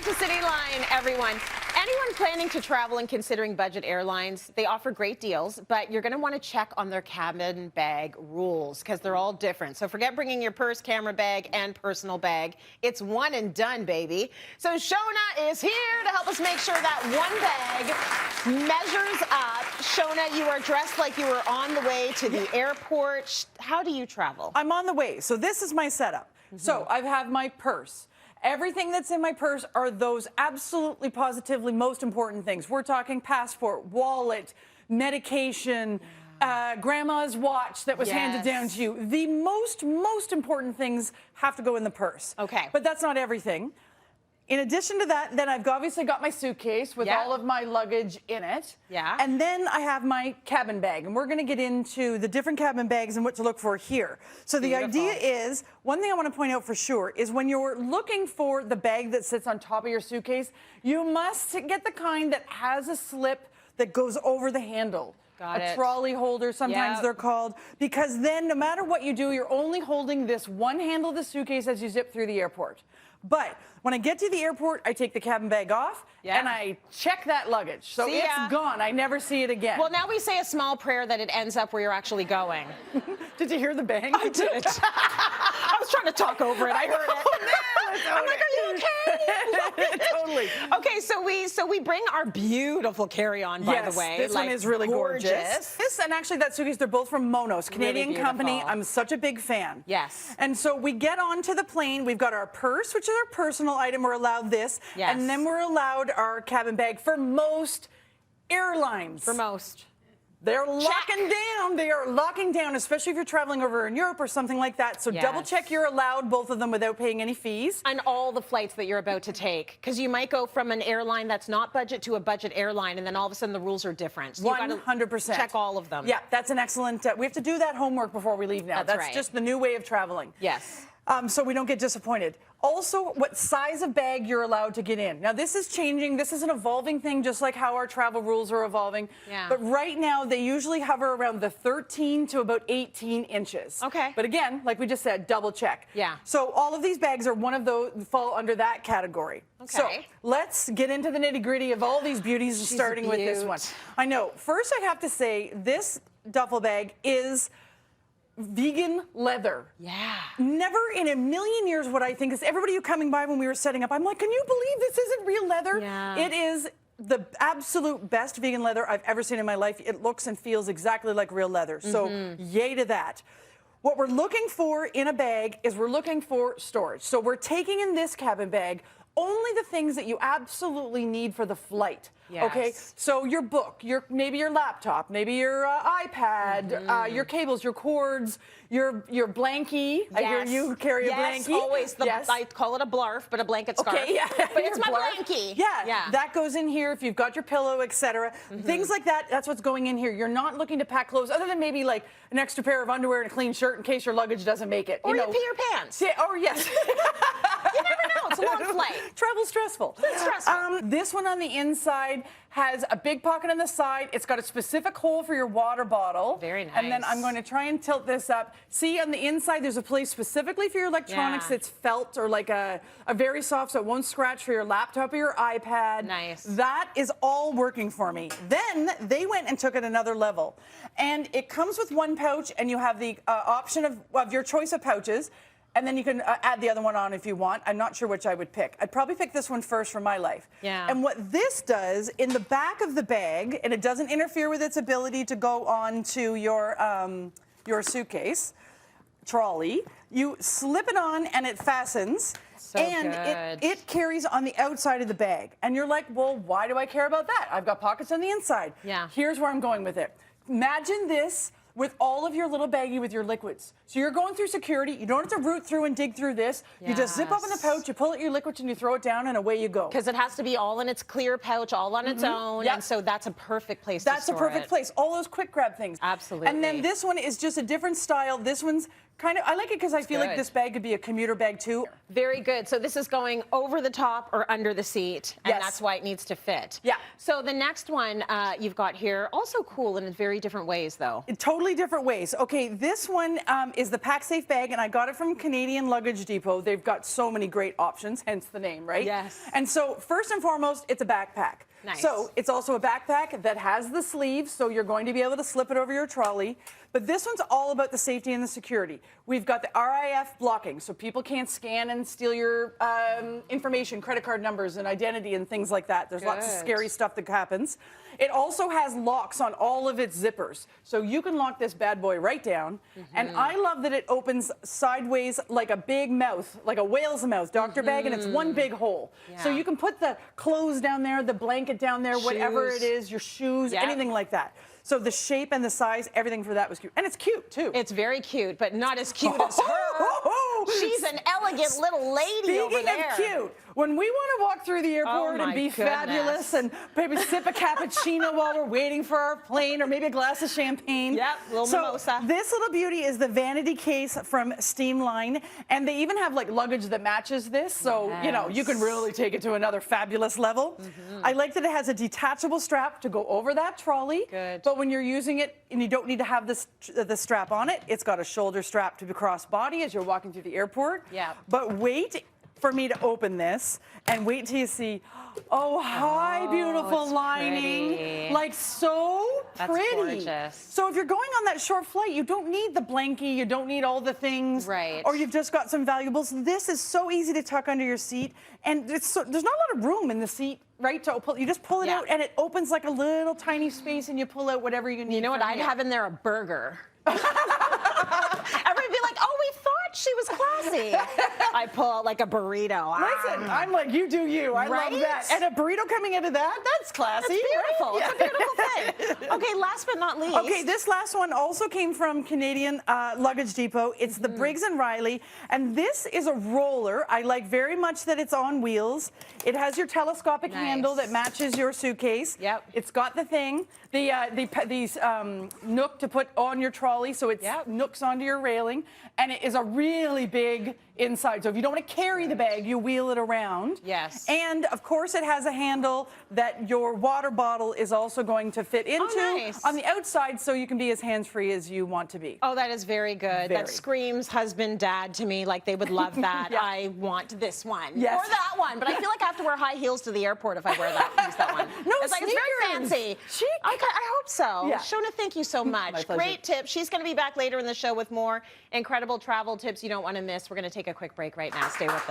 back to Cityline, everyone. Anyone planning to travel and considering budget airlines, they offer great deals, but you're going to want to check on their cabin bag rules because they're all different. So forget bringing your purse, camera bag, and personal bag. It's one and done, baby. So Shoana is here to help us make sure that one bag measures up. Shoana, you are dressed like you were on the way to the airport. How do you travel? I'm on the way. So this is my setup. So I have my purse. Everything that's in my purse are those absolutely positively most important things. We're talking passport, wallet, medication, grandma's watch that was handed down to you. The most important things have to go in the purse. Okay. But that's not everything. In addition to that, then I've obviously got my suitcase with all of my luggage in it. Yeah. And then I have my cabin bag. And we're going to get into the different cabin bags and what to look for here. So the idea is, one thing I want to point out for sure is when you're looking for the bag that sits on top of your suitcase, you must get the kind that has a slip that goes over the handle. A trolley holder, sometimes they're called, because then no matter what you do, you're only holding this one handle of the suitcase as you zip through the airport. But when I get to the airport, I take the cabin bag off and I check that luggage. So it's gone. I never see it again. Well, now we say a small prayer that it ends up where you're actually going. Did you hear the bang? I did. I was trying to talk over it. I heard it. I'm like, are you okay? Totally. Okay, so we bring our beautiful carry-on, by the way. This one is really gorgeous. This and actually that suitcase, they're both from Monos, Canadian company. I'm such a big fan. Yes. And so we get onto the plane. We've got our purse, which is our personal item. We're allowed this. Yes. And then we're allowed our cabin bag for most airlines. For most. They're locking down. They are locking down, especially if you're traveling over in Europe or something like that. So double check you're allowed both of them without paying any fees. On all the flights that you're about to take. Because you might go from an airline that's not budget to a budget airline, and then all of a sudden the rules are different. So 100%. Check all of them. Yeah, that's an excellent, we have to do that homework before we leave now. That's just the new way of traveling. Yes. So we don't get disappointed. Also, what size of bag you're allowed to get in. Now, this is changing. This is an evolving thing, just like how our travel rules are evolving. Yeah. But right now, they usually hover around the 13 to about 18 inches. Okay. But again, like we just said, double check. Yeah. So all of these bags are one of those, fall under that category. Okay. So let's get into the nitty-gritty of all these beauties, starting with this one. I know. First, I have to say, this duffel bag is vegan leather. Yeah. Never in a million years would I think this. Everybody who coming by when we were setting up, I'm like, can you believe this isn't real leather? Yeah. It is the absolute best vegan leather I've ever seen in my life. It looks and feels exactly like real leather. So yay to that. What we're looking for in a bag is we're looking for storage. So we're taking in this cabin bag only the things that you absolutely need for the flight. Yes. Okay, so your book, maybe your laptop, maybe your iPad, your cables, your cords, your blankie. I hear you carry a blankie. Always. I call it a blarf, but a blanket scarf. Okay, yeah. But it's my blankie. Yeah, that goes in here if you've got your pillow, etc. Things like that, that's what's going in here. You're not looking to pack clothes other than maybe like an extra pair of underwear and a clean shirt in case your luggage doesn't make it. Or you pee your pants. Yeah, or yes. You never know. It's a long flight. Travel's stressful. It's stressful. This one on the inside has a big pocket on the side. It's got a specific hole for your water bottle. Very nice. And then I'm going to try and tilt this up. See, on the inside, there's a place specifically for your electronics that's felt or like a very soft so it won't scratch for your laptop or your iPad. Nice. That is all working for me. Then they went and took it another level. And it comes with one pouch, and you have the option of your choice of pouches. And then you can add the other one on if you want. I'm not sure which I would pick. I'd probably pick this one first for my life. Yeah. And what this does, in the back of the bag, and it doesn't interfere with its ability to go onto your suitcase, trolley, you slip it on and it fastens. And it carries on the outside of the bag. And you're like, well, why do I care about that? I've got pockets on the inside. Yeah. Here's where I'm going with it. Imagine this with all of your little baggie with your liquids. So you're going through security. You don't have to root through and dig through this. You just zip up in the pouch, you pull out your liquids, and you throw it down, and away you go. Because it has to be all in its clear pouch, all on its own. And so that's a perfect place to store it. That's a perfect place. All those quick grab things. Absolutely. And then this one is just a different style. This one's I like it because I feel like good. this bag could be a commuter bag too. Very good. So this is going over the top or under the seat, and Yes. that's why it needs to fit. Yeah. So the next one you've got here, also cool in very different ways, though. In totally different ways. Okay, this one is the Pack Safe bag, and I got it from Canadian Luggage Depot. They've got so many great options, hence the name, right? Yes. And so first and foremost, it's a backpack. Nice. So it's also a backpack that has the sleeves, so you're going to be able to slip it over your trolley. But this one's all about the safety and the security. We've got the RIF blocking, so people can't scan and steal your information, credit card numbers and identity and things like that. There's lots of Good. scary stuff that happens. It also has locks on all of its zippers, so you can lock this bad boy right down. And I love that it opens sideways like a big mouth, like a whale's mouth, doctor bag, and it's one big hole. So Yeah. you can put the clothes down there, the blanket down there, whatever Shoes. it is, your shoes, Yep. anything like that. So the shape and the size, everything for that was cute. And it's cute, too. It's very cute, but not as cute as her. She's an elegant little lady over Speaking there. of cute, when we want to walk through the airport Oh and be my goodness. fabulous and maybe sip a cappuccino while we're waiting for our plane, or maybe a glass of champagne. Yep, little mimosa. This little beauty is the vanity case from Cityline, and they even have like luggage that matches this, so you know you can really take it to another fabulous level. I like that it has a detachable strap to go over that trolley. Good. But when you're using it and you don't need to have this the strap on it, it's got a shoulder strap to cross body as you're walking through the airport. Yeah. But wait for me to open this and wait till you see, oh, hi, beautiful it's lining. pretty. Like so That's pretty. gorgeous. So if you're going on that short flight, you don't need the blankie, you don't need all the things. Right. Or you've just got some valuables. This is so easy to tuck under your seat. And there's not a lot of room in the seat, right? To pull, you just pull it Yeah. out and it opens like a little tiny space and you pull out whatever you need. You know what from I'd here. have in there? A burger. Everybody be like, oh, we thought she was classy. I pull out like a burrito. Listen, I'm like, you do you. I Right? love that. And a burrito coming out of that, that's classy. It's beautiful. right? It's a beautiful thing. Okay, last but not least. Okay, this last one also came from Canadian Luggage Depot. It's the Briggs & Riley, and this is a roller. I like very much that it's on wheels. It has your telescopic handle that matches your suitcase. Yep. It's got the thing, these nook to put on your trolley, so it nooks onto your railing, and it is a really big inside. So if you don't want to carry the bag, you wheel it around. Yes. And of course, it has a handle that your water bottle is also going to fit into nice. on the outside, so you can be as hands-free as you want to be. Oh, that is very good. Very. That screams husband, dad to me. Like they would love that. Yeah. I want this one. Yes. Or that one. But I feel like I have to wear high heels to the airport if I wear that. Use that one. No, it's like it's very sneakers. fancy. Chic. Okay, I hope so. Yeah. Shoana, thank you so much. My pleasure. Great tip. She's going to be back later in the show with more incredible travel tips you don't want to miss. We're going to take a quick break right now. Stay with us.